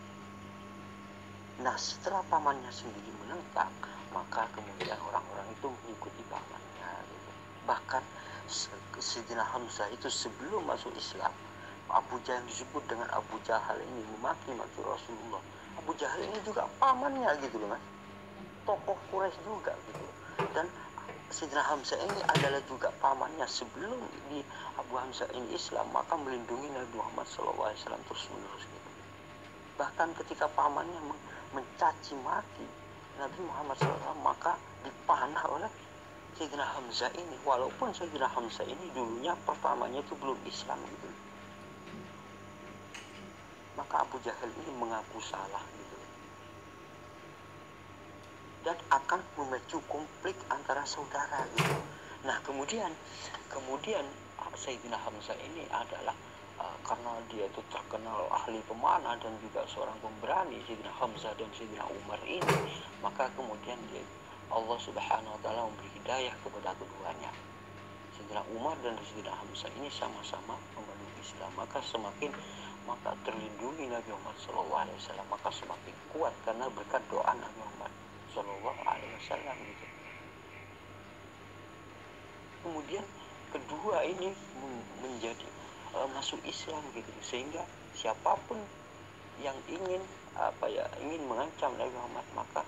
Nah, setelah pamannya sendiri menentang, maka kemudian orang-orang itu mengikuti pamannya gitu. Bahkan Sayyidina Hamzah itu sebelum masuk Islam, Abu Jahal, yang disebut dengan Abu Jahal ini, memaki-maki Rasulullah. Abu Jahal ini juga pamannya gitu loh, Mas, tokoh Quraisy juga gitu. Dan Sayyidina Hamzah ini adalah juga pamannya. Sebelum di Abu Hamzah ini Islam, maka melindungi Nabi Muhammad SAW terus menerus gitu. Bahkan ketika pamannya mencaci maki Nabi Muhammad SAW, maka dipanah oleh Sayyidina Hamzah ini, walaupun Sayyidina Hamzah ini dulunya pertamanya itu belum Islam gitu. Maka Abu Jahal ini mengaku salah gitu, dan akan memicu konflik antara saudara gitu. Nah, kemudian Sayyidina Hamzah ini adalah karena dia itu terkenal ahli pemanah dan juga seorang pemberani, Sayyidina Hamzah dan Sayyidina Umar ini, maka kemudian Allah Subhanahu wa taala memberi hidayah kepada keduanya. Sayyidina Umar dan Sayyidina Hamzah ini sama-sama memeluk Islam, maka terlindungi Nabi Muhammad SAW, maka semakin kuat karena berkat doa Nabi Muhammad SAW gitu. Kemudian kedua ini menjadi masuk Islam gitu, sehingga siapapun yang ingin mengancam Nabi Muhammad, maka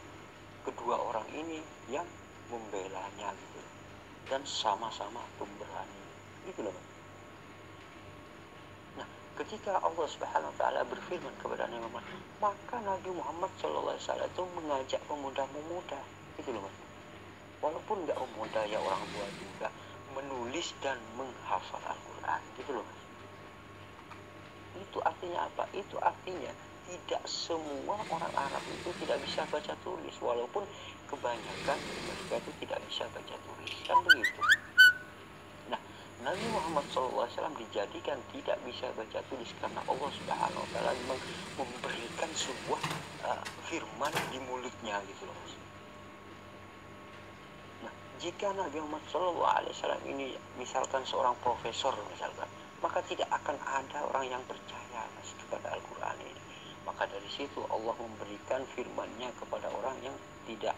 kedua orang ini yang membelanya gitu, dan sama-sama pemberani gitu loh. Nah, ketika Allah Subhanahu wa taala berfirman kepada Nabi Muhammad, maka Nabi Muhammad SAW itu mengajak pemuda-pemuda gitu loh, walaupun nggak pemuda ya, orang tua juga, menulis dan menghafal Al-Quran gitu loh. Itu artinya apa? Itu artinya tidak semua orang Arab itu tidak bisa baca tulis, walaupun kebanyakan mereka itu tidak bisa baca tulis, kan begitu. Nah, Nabi Muhammad SAW dijadikan tidak bisa baca tulis karena Allah Subhanahu wa taala memberikan sebuah firman di mulutnya gitu loh. Nah, Jika Nabi Muhammad SAW ini misalkan seorang profesor misalkan, maka tidak akan ada orang yang percaya Mas kepada Al-Quran ini. Maka dari situ Allah memberikan firman-Nya kepada orang yang tidak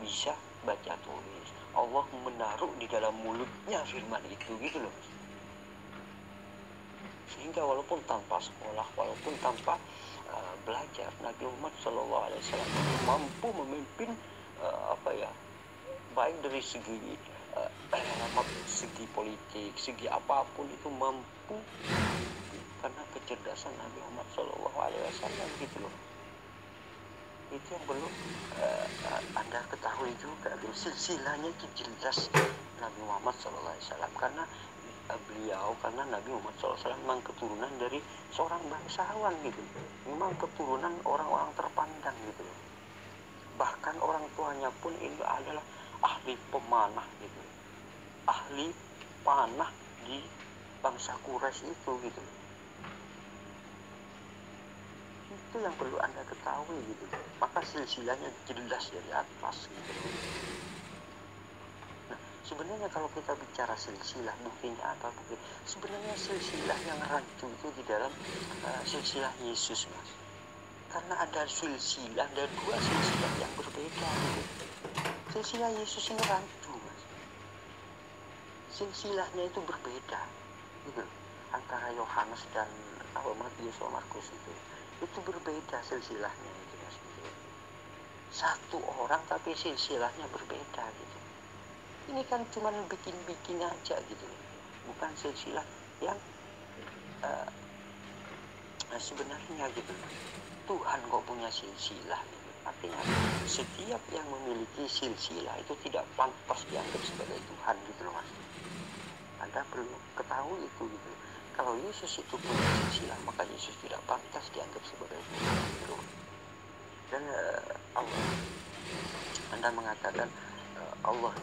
bisa baca tulis. Allah menaruh di dalam mulutnya firman itu gitu loh. Sehingga walaupun tanpa sekolah, walaupun tanpa belajar, Nabi Muhammad SAW mampu memimpin baik dari segi segi politik, segi apapun itu mampu, karena kecerdasan Nabi Muhammad SAW gitu loh. Itu yang perlu Anda ketahui juga. Silsilahnya itu jelas Nabi Muhammad SAW, karena karena Nabi Muhammad SAW memang keturunan dari seorang bangsawan gitu, memang keturunan orang-orang terpandang gitu loh. Bahkan orang tuanya pun itu adalah ahli pemanah gitu, ahli panah di bangsa Quraisy itu gitu. Itu yang perlu Anda ketahui gitu. Maka silsilahnya jelas dari atas gitu. Nah, sebenarnya kalau kita bicara silsilah, buktinya apa? Sebenarnya silsilah yang rancu itu di dalam silsilah Yesus, Mas. Karena ada silsilah, ada dua silsilah yang berbeda gitu. Silsilah Yesus ini rancu, Mas. Silsilahnya itu berbeda gitu, antara Yohanes dan Matius atau Markus itu berbeda silsilahnya itu, Mas, gitu. Satu orang tapi silsilahnya berbeda gitu. Ini kan cuma bikin-bikin aja gitu, bukan silsilah yang sebenarnya gitu. Tuhan kok punya silsilah gitu. Artinya setiap yang memiliki silsilah itu tidak pantas dianggap sebagai Tuhan gitu loh, Mas. Anda perlu ketahui itu gitu. Kalau Yesus itu punya silsilah, maka Yesus tidak pantas dianggap sebagai Tuhan gitu. Dan Anda mengatakan Allah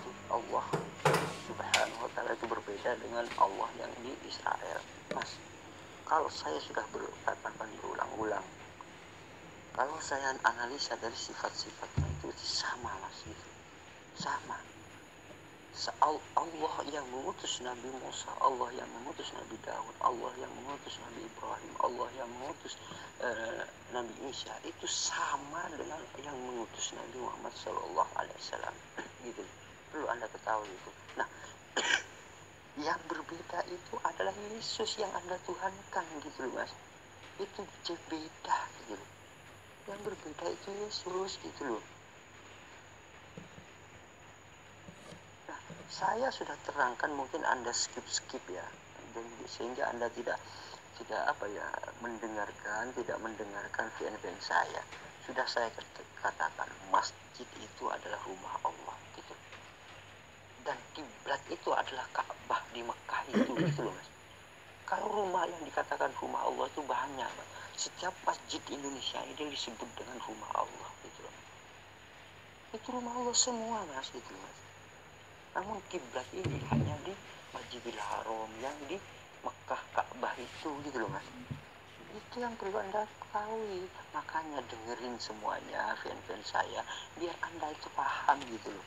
Subhanahu wa ta'ala itu berbeda dengan Allah yang di Israel. Mas, kalau saya sudah berkatakan berulang-ulang, kalau saya analisa dari sifat-sifatnya itu sama, Mas, gitu. Sama. Allah yang mengutus Nabi Musa, Allah yang mengutus Nabi Daud, Allah yang mengutus Nabi Ibrahim, Allah yang mengutus Nabi Isa, itu sama dengan yang mengutus Nabi Muhammad SAW gitu. Perlu Anda ketahui itu. Nah, yang berbeda itu adalah Yesus yang Anda tuhankan gitu loh, Mas. Itu beda gitu loh. Yang berbeda itu Yesus gitu loh. Saya sudah terangkan, mungkin Anda skip ya, dan sehingga Anda tidak mendengarkan fan saya. Sudah saya katakan, masjid itu adalah rumah Allah gitu. Dan kiblat itu adalah Ka'bah di Mekah itu gitu loh, Mas. Kalau rumah yang dikatakan rumah Allah itu banyak, Mas. Setiap masjid Indonesia ini disebut dengan rumah Allah gitu loh. Itu rumah Allah semua, Mas, gitu loh, Mas. Namun kiblat ini hanya di Masjidil Haram yang di Mekah, Ka'bah itu gitu loh, Mas. Itu yang perlu Anda ketahui. Makanya dengerin semuanya fan saya, biar Anda itu paham gitu loh.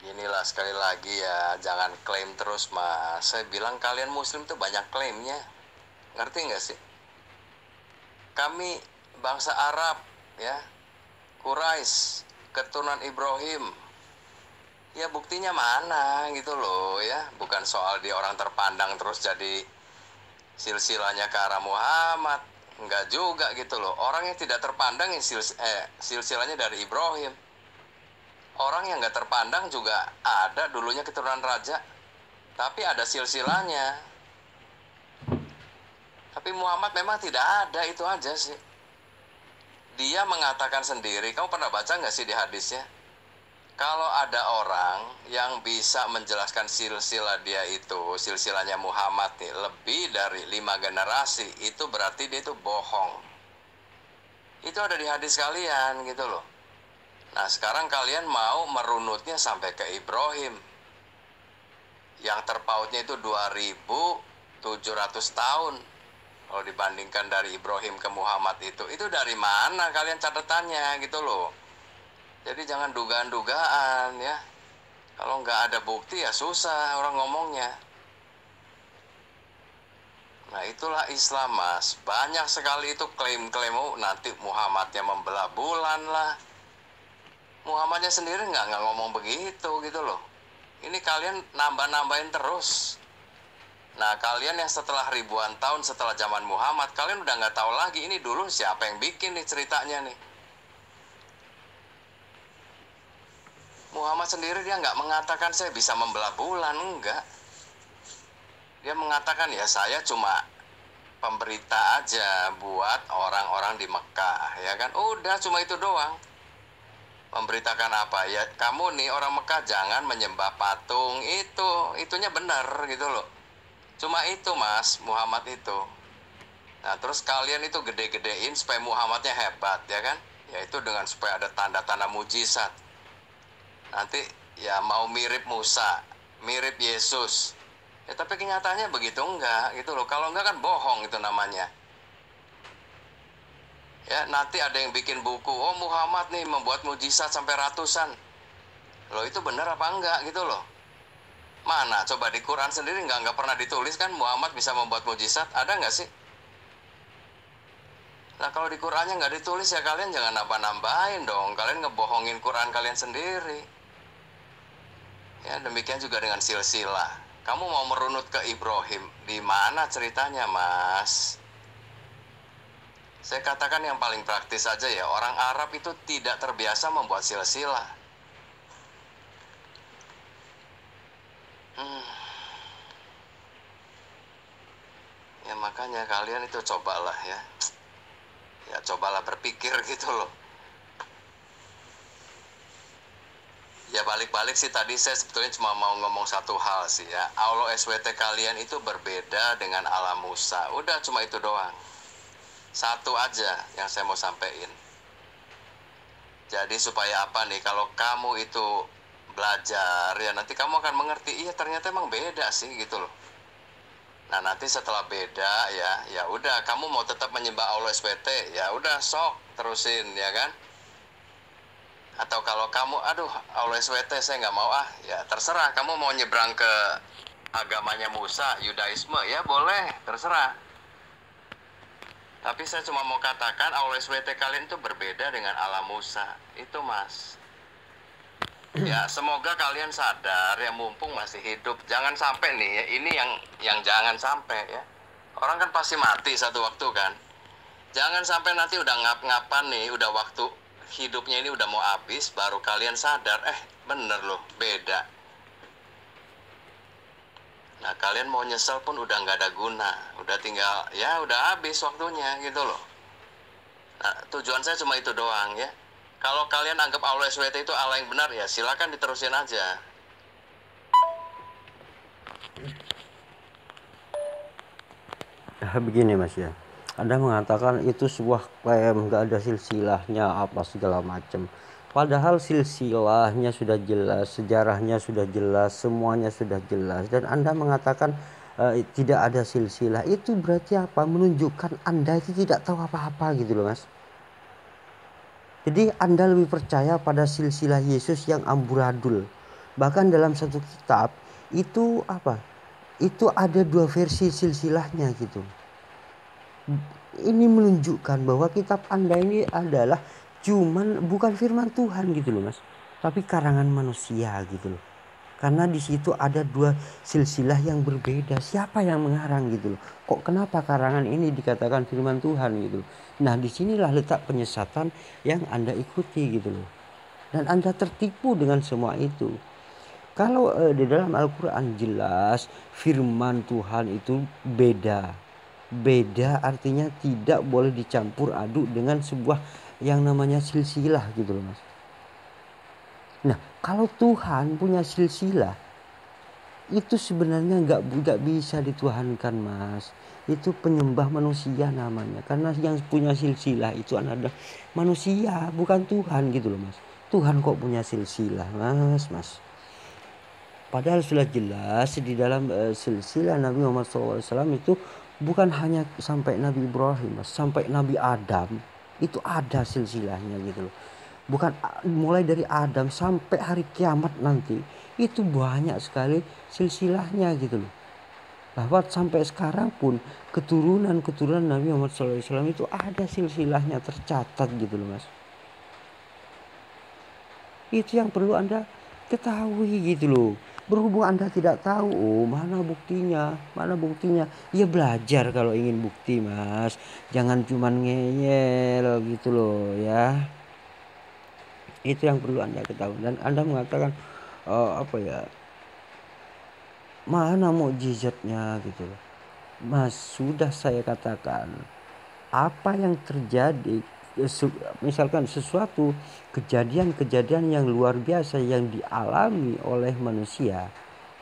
Inilah sekali lagi ya, jangan klaim terus, Mas. Saya bilang kalian muslim tuh banyak klaimnya. Ngerti nggak sih? Kami bangsa Arab ya, Quraisy, keturunan Ibrahim. Ya buktinya mana gitu loh ya. Bukan soal dia orang terpandang terus jadi silsilahnya ke arah Muhammad. Enggak juga gitu loh. Orang yang tidak terpandang yang silsilahnya dari Ibrahim. Orang yang nggak terpandang juga ada dulunya keturunan raja, tapi ada silsilahnya. Tapi Muhammad memang tidak ada, itu aja sih. Dia mengatakan sendiri, kamu pernah baca nggak sih di hadisnya? Kalau ada orang yang bisa menjelaskan silsilah dia itu, silsilahnya Muhammad nih, lebih dari 5 generasi, itu berarti dia itu bohong. Itu ada di hadis kalian gitu loh. Nah sekarang kalian mau merunutnya sampai ke Ibrahim, yang terpautnya itu 2700 tahun. Kalau dibandingkan dari Ibrahim ke Muhammad itu dari mana kalian catatannya gitu loh. Jadi jangan dugaan-dugaan ya. Kalau nggak ada bukti ya susah orang ngomongnya. Nah itulah Islam mas. Banyak sekali itu klaim-klaim, oh nanti Muhammadnya membelah bulan lah. Muhammadnya sendiri nggak ngomong begitu gitu loh. Ini kalian nambah-nambahin terus. Nah kalian yang setelah ribuan tahun setelah zaman Muhammad, kalian udah nggak tahu lagi ini dulu siapa yang bikin nih ceritanya nih. Muhammad sendiri dia nggak mengatakan saya bisa membelah bulan, enggak. Dia mengatakan ya saya cuma pemberita aja buat orang-orang di Mekah, ya kan? Udah cuma itu doang. Memberitakan apa? Ya kamu nih orang Mekah jangan menyembah patung itunya benar gitu loh. Cuma itu mas, Muhammad itu. Nah terus kalian itu gede-gedein supaya Muhammadnya hebat, ya kan? Yaitu dengan supaya ada tanda-tanda mujizat. Nanti ya mau mirip Musa, mirip Yesus. Ya tapi kenyataannya begitu enggak gitu loh. Kalau enggak kan bohong itu namanya. Ya nanti ada yang bikin buku, oh Muhammad nih membuat mujizat sampai ratusan. Loh itu benar apa enggak gitu loh. Mana coba di Quran sendiri nggak pernah ditulis kan Muhammad bisa membuat mujizat, ada nggak sih? Nah kalau di Qurannya nggak ditulis ya kalian jangan nambah-nambahin dong. Kalian ngebohongin Quran kalian sendiri. Ya demikian juga dengan silsilah. Kamu mau merunut ke Ibrahim, di mana ceritanya mas? Saya katakan yang paling praktis saja ya, orang Arab itu tidak terbiasa membuat silsilah. Ya makanya kalian itu cobalah ya. Ya cobalah berpikir gitu loh. Ya balik-balik sih tadi saya sebetulnya cuma mau ngomong satu hal sih ya. Allah SWT kalian itu berbeda dengan Allah Musa. Udah cuma itu doang. Satu aja yang saya mau sampaikan. Jadi supaya apa nih, kalau kamu itu belajar ya nanti kamu akan mengerti, iya ternyata emang beda sih gitu loh. Nah nanti setelah beda ya udah kamu mau tetap menyembah Allah SWT ya udah sok terusin ya kan. Atau kalau kamu aduh Allah SWT saya nggak mau ya terserah kamu mau nyebrang ke agamanya Musa, Yudaisme ya boleh terserah. Tapi saya cuma mau katakan Allah SWT kalian itu berbeda dengan Allah Musa itu mas. Ya semoga kalian sadar ya mumpung masih hidup. Jangan sampai nih ya, ini yang jangan sampai ya. Orang kan pasti mati satu waktu kan. Jangan sampai nanti udah ngap-ngapan nih, udah waktu hidupnya ini udah mau habis baru kalian sadar bener loh beda. Nah kalian mau nyesel pun udah nggak ada guna, udah tinggal ya udah habis waktunya gitu loh. Nah tujuan saya cuma itu doang ya. Kalau kalian anggap Allah SWT itu Allah yang benar ya silakan diterusin aja. Begini mas ya, Anda mengatakan itu sebuah klaim nggak ada silsilahnya apa segala macam. Padahal silsilahnya sudah jelas, sejarahnya sudah jelas, semuanya sudah jelas. Dan Anda mengatakan tidak ada silsilah, itu berarti apa? Menunjukkan Anda itu tidak tahu apa-apa gitu loh mas. Jadi Anda lebih percaya pada silsilah Yesus yang amburadul. Bahkan dalam satu kitab itu apa? Itu ada 2 versi silsilahnya gitu. Ini menunjukkan bahwa kitab Anda ini adalah bukan firman Tuhan gitu loh mas, tapi karangan manusia gitu loh. Karena di situ ada 2 silsilah yang berbeda. Siapa yang mengarang gitu loh? Kok kenapa karangan ini dikatakan firman Tuhan gitu loh? Nah disinilah letak penyesatan yang Anda ikuti gitu loh. Dan Anda tertipu dengan semua itu. Kalau di dalam Al-Quran jelas firman Tuhan itu beda. Beda artinya tidak boleh dicampur aduk dengan sebuah yang namanya silsilah gitu loh mas. Nah kalau Tuhan punya silsilah itu sebenarnya nggak bisa dituhankan mas. Itu penyembah manusia namanya. Karena yang punya silsilah itu adalah manusia bukan Tuhan gitu loh mas. Tuhan kok punya silsilah mas. Padahal sudah jelas di dalam silsilah Nabi Muhammad SAW itu bukan hanya sampai Nabi Ibrahim mas, sampai Nabi Adam itu ada silsilahnya gitu loh. Bukan mulai dari Adam sampai hari kiamat nanti, itu banyak sekali silsilahnya gitu loh. Bahwa sampai sekarang pun keturunan Nabi Muhammad SAW itu ada silsilahnya tercatat gitu loh mas. Itu yang perlu Anda ketahui gitu loh. Berhubung Anda tidak tahu, oh mana buktinya, ya belajar kalau ingin bukti mas. Jangan cuman ngeyel gitu loh ya. Itu yang perlu Anda ketahui. Dan Anda mengatakan mana mukjizatnya gitu loh. Mas, sudah saya katakan, apa yang terjadi, misalkan sesuatu kejadian-kejadian yang luar biasa yang dialami oleh manusia,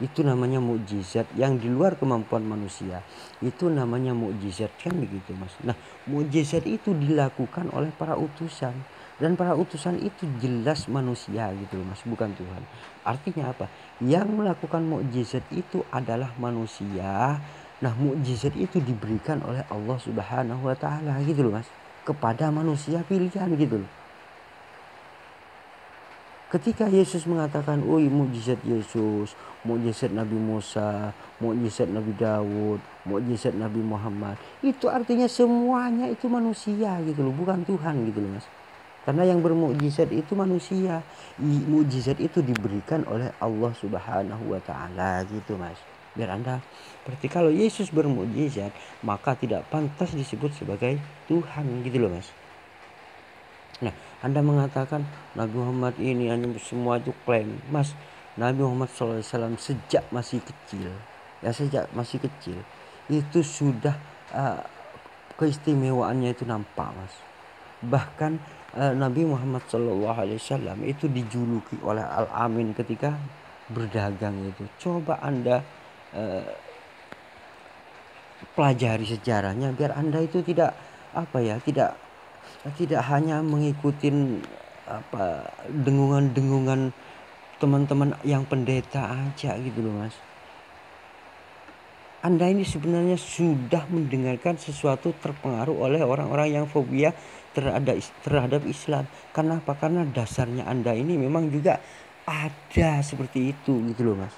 itu namanya mukjizat. Yang di luar kemampuan manusia, itu namanya mukjizat, kan begitu mas. Nah, mukjizat itu dilakukan oleh para utusan, dan para utusan itu jelas manusia gitu loh mas, bukan Tuhan. Artinya apa? Yang melakukan mukjizat itu adalah manusia. Nah, mukjizat itu diberikan oleh Allah Subhanahu wa taala gitu loh mas, kepada manusia pilihan gitu loh. Ketika Yesus mengatakan, "Oh, mukjizat Yesus, mukjizat Nabi Musa, mukjizat Nabi Daud, mukjizat Nabi Muhammad," itu artinya semuanya itu manusia gitu loh, bukan Tuhan gitu loh mas. Karena yang bermukjizat itu manusia. Mukjizat itu diberikan oleh Allah Subhanahu wa taala gitu mas. Biar Anda berarti kalau Yesus bermukjizat, maka tidak pantas disebut sebagai Tuhan gitu loh mas. Nah, Anda mengatakan Nabi Muhammad ini hanya semua itu klaim. Mas, Nabi Muhammad SAW sejak masih kecil, itu sudah keistimewaannya itu nampak mas. Bahkan Nabi Muhammad SAW itu dijuluki oleh Al-Amin ketika berdagang itu. Coba Anda pelajari sejarahnya biar Anda itu tidak hanya mengikuti dengungan-dengungan teman-teman yang pendeta aja gitu loh mas. Anda ini sebenarnya sudah mendengarkan sesuatu terpengaruh oleh orang-orang yang fobia terhadap Islam. Karena apa? Karena dasarnya Anda ini memang juga ada seperti itu gitu loh mas.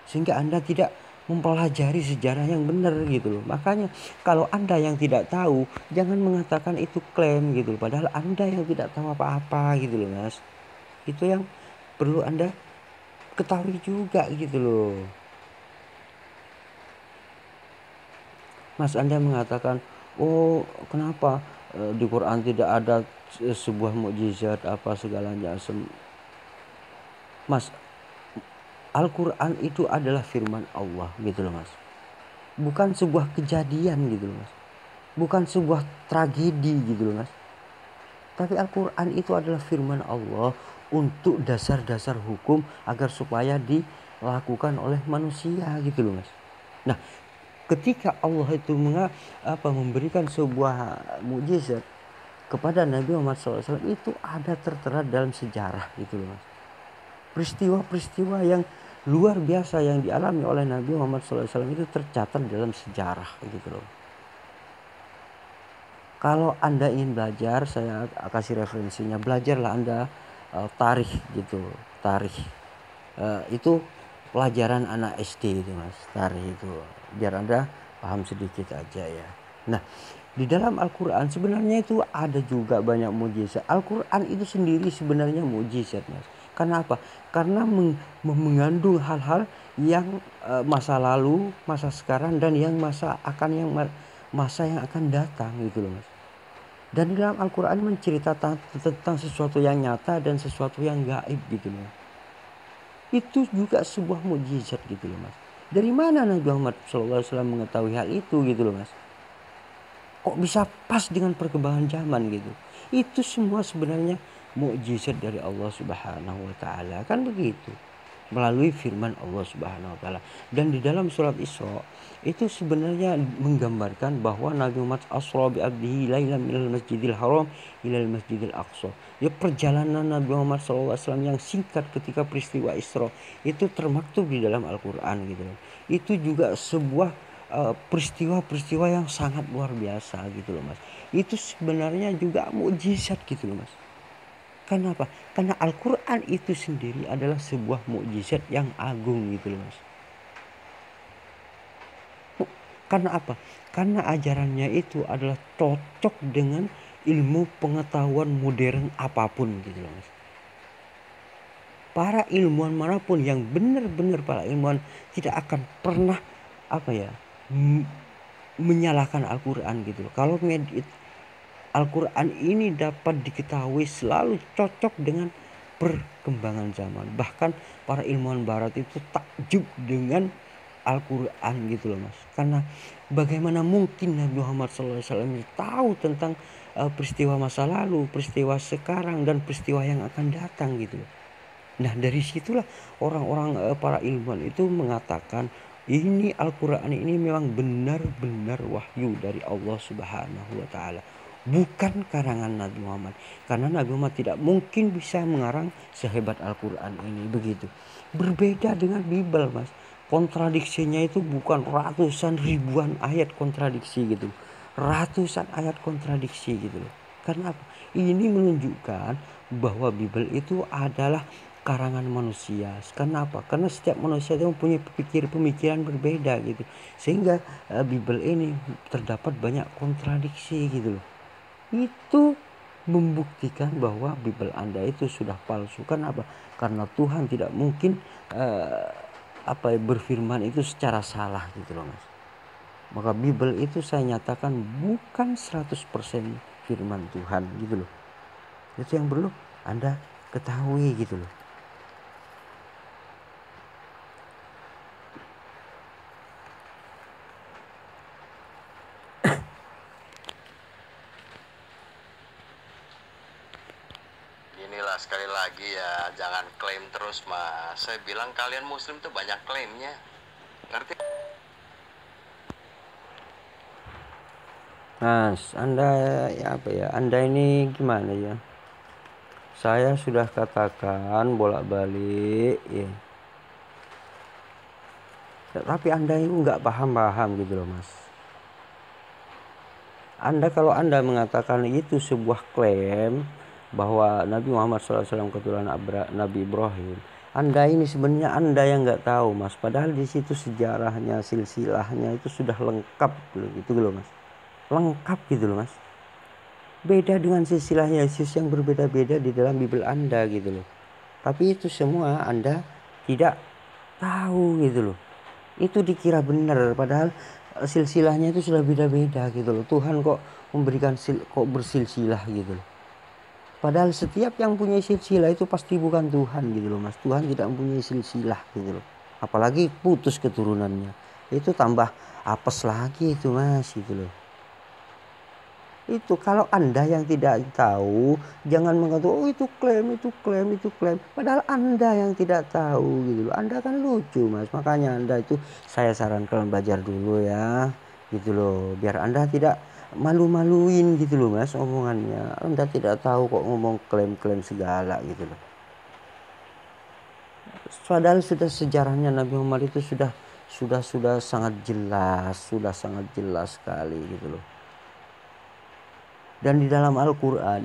Sehingga Anda tidak mempelajari sejarah yang benar gitu loh. Makanya kalau Anda yang tidak tahu, jangan mengatakan itu klaim gitu loh. Padahal Anda yang tidak tahu apa-apa gitu loh mas. Itu yang perlu Anda ketahui juga gitu loh. Mas, Anda mengatakan, oh kenapa di Quran tidak ada sebuah mukjizat apa segalanya. Mas, Al-Quran itu adalah firman Allah gitu loh mas. Bukan sebuah kejadian gitu loh mas. Bukan sebuah tragedi gitu loh mas. Tapi Al-Quran itu adalah firman Allah untuk dasar-dasar hukum agar supaya dilakukan oleh manusia gitu loh mas. Nah, ketika Allah itu memberikan sebuah mukjizat kepada Nabi Muhammad SAW, itu ada tertera dalam sejarah gitu loh mas. Peristiwa-peristiwa yang luar biasa yang dialami oleh Nabi Muhammad SAW itu tercatat dalam sejarah gitu loh. Kalau Anda ingin belajar, saya kasih referensinya, belajarlah Anda tarikh gitu, tarikh itu pelajaran anak SD itu mas, tarikh itu, biar Anda paham sedikit aja ya. Nah, di dalam Al-Quran sebenarnya itu ada juga banyak mukjizat. Al-Quran itu sendiri sebenarnya mukjizat mas. Karena apa? Karena mengandung hal-hal yang masa lalu, masa sekarang, dan yang masa yang akan datang gitu loh mas. Dan di dalam Al-Quran menceritakan tentang sesuatu yang nyata dan sesuatu yang gaib gitu loh. Itu juga sebuah mukjizat gitu loh mas. Dari mana Nabi Muhammad SAW mengetahui hal itu gitu loh mas? Kok bisa pas dengan perkembangan zaman gitu? Itu semua sebenarnya mukjizat dari Allah Subhanahu wa taala, kan begitu. Melalui firman Allah Subhanahu wa taala. Dan di dalam surat Isra itu sebenarnya menggambarkan bahwa Nabi Muhammad asra bi abdihi lailan minal masjidil haram ilal masjidil aqsa. Ya, perjalanan Nabi Muhammad SAW yang singkat ketika peristiwa Isra itu termaktub di dalam Al-Quran gitu. Itu juga sebuah peristiwa-peristiwa yang sangat luar biasa gitu loh mas. Itu sebenarnya juga mukjizat gitu loh mas. Karena apa? Karena Al-Quran itu sendiri adalah sebuah mukjizat yang agung gitu loh Mas. Karena apa? Karena ajarannya itu adalah cocok dengan ilmu pengetahuan modern apapun gitu loh Mas. Para ilmuwan manapun yang benar-benar para ilmuwan tidak akan pernah menyalahkan Al-Quran gitu loh. Kalau Al-Quran ini dapat diketahui selalu cocok dengan perkembangan zaman. Bahkan para ilmuwan barat itu takjub dengan Al-Quran gitu loh Mas. Karena bagaimana mungkin Nabi Muhammad SAW tahu tentang peristiwa masa lalu, peristiwa sekarang, dan peristiwa yang akan datang gitu loh. Nah dari situlah orang-orang para ilmuwan itu mengatakan ini Al-Quran ini memang benar-benar wahyu dari Allah Subhanahu wa Ta'ala, bukan karangan Nabi Muhammad. Karena Nabi Muhammad tidak mungkin bisa mengarang sehebat Al-Quran ini begitu. Berbeda dengan Bible Mas. Kontradiksinya itu bukan ratusan ribuan ayat kontradiksi gitu. Ratusan ayat kontradiksi gitu loh. Karena apa? Ini menunjukkan bahwa Bible itu adalah karangan manusia. Kenapa? Karena setiap manusia itu mempunyai pemikiran berbeda gitu. Sehingga Bible ini terdapat banyak kontradiksi gitu loh. Itu membuktikan bahwa Bible Anda itu sudah palsu. Kenapa? Karena Tuhan tidak mungkin berfirman itu secara salah gitu loh Mas. Maka Bible itu saya nyatakan bukan 100% firman Tuhan gitu loh. Itu yang perlu Anda ketahui gitu loh. Inilah sekali lagi ya, jangan klaim terus Mas. Saya bilang kalian muslim tuh banyak klaimnya. Ngerti? Mas, Anda Anda ini gimana ya? Saya sudah katakan bolak-balik ya. Tapi Anda itu nggak paham-paham gitu loh Mas. Kalau Anda mengatakan itu sebuah klaim bahwa Nabi Muhammad SAW keturunan Nabi Ibrahim, Anda ini sebenarnya Anda yang nggak tahu Mas. Padahal di situ sejarahnya, silsilahnya itu sudah lengkap gitu loh Mas. Lengkap gitu loh Mas. Beda dengan silsilahnya Yesus yang berbeda-beda di dalam Bible Anda gitu loh. Tapi itu semua Anda tidak tahu gitu loh. Itu dikira benar padahal silsilahnya itu sudah beda-beda gitu loh. Tuhan kok memberikan kok bersilsilah gitu loh. Padahal setiap yang punya silsilah itu pasti bukan Tuhan gitu loh Mas. Tuhan tidak mempunyai silsilah gitu loh. Apalagi putus keturunannya. Itu tambah apes lagi itu Mas gitu loh. Itu kalau Anda yang tidak tahu, jangan mengatakan oh itu klaim. Padahal Anda yang tidak tahu gitu loh. Anda kan lucu Mas. Makanya Anda itu saya sarankan belajar dulu ya. Gitu loh. Biar Anda tidak malu-maluin gitu loh Mas omongannya. Anda tidak tahu kok ngomong klaim-klaim segala gitu loh. Padahal sudah sejarahnya Nabi Muhammad itu sudah sangat jelas, sekali gitu loh. Dan di dalam Al-Quran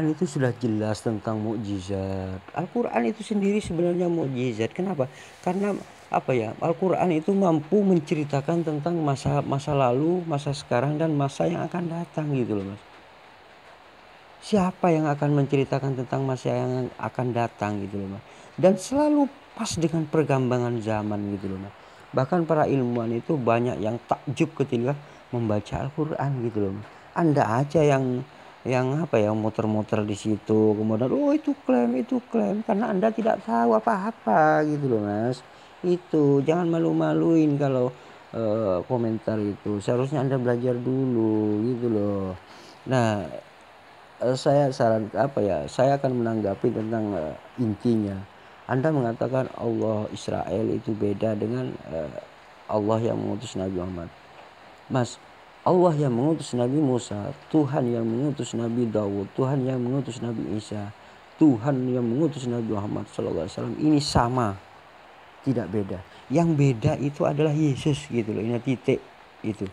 itu sudah jelas tentang mukjizat. Al-Quran itu sendiri sebenarnya mukjizat. Kenapa? Karena Al-Quran itu mampu menceritakan tentang masa lalu, masa sekarang, dan masa yang akan datang gitu loh Mas. Siapa yang akan menceritakan tentang masa yang akan datang gitu loh Mas. Dan selalu pas dengan perkembangan zaman gitu loh Mas. Bahkan para ilmuwan itu banyak yang takjub ketika membaca Al-Quran gitu loh Mas. Anda aja yang muter-muter di situ, kemudian itu klaim karena Anda tidak tahu apa-apa gitu loh Mas. Itu jangan malu-maluin kalau komentar itu. Seharusnya Anda belajar dulu gitu loh. Nah, saya akan menanggapi tentang intinya. Anda mengatakan Allah Israel itu beda dengan Allah yang mengutus Nabi Muhammad. Mas, Allah yang mengutus Nabi Musa, Tuhan yang mengutus Nabi Daud, Tuhan yang mengutus Nabi Isa, Tuhan yang mengutus Nabi Muhammad SAW ini sama, tidak beda. Yang beda itu adalah Yesus gitu loh, ini titik itu.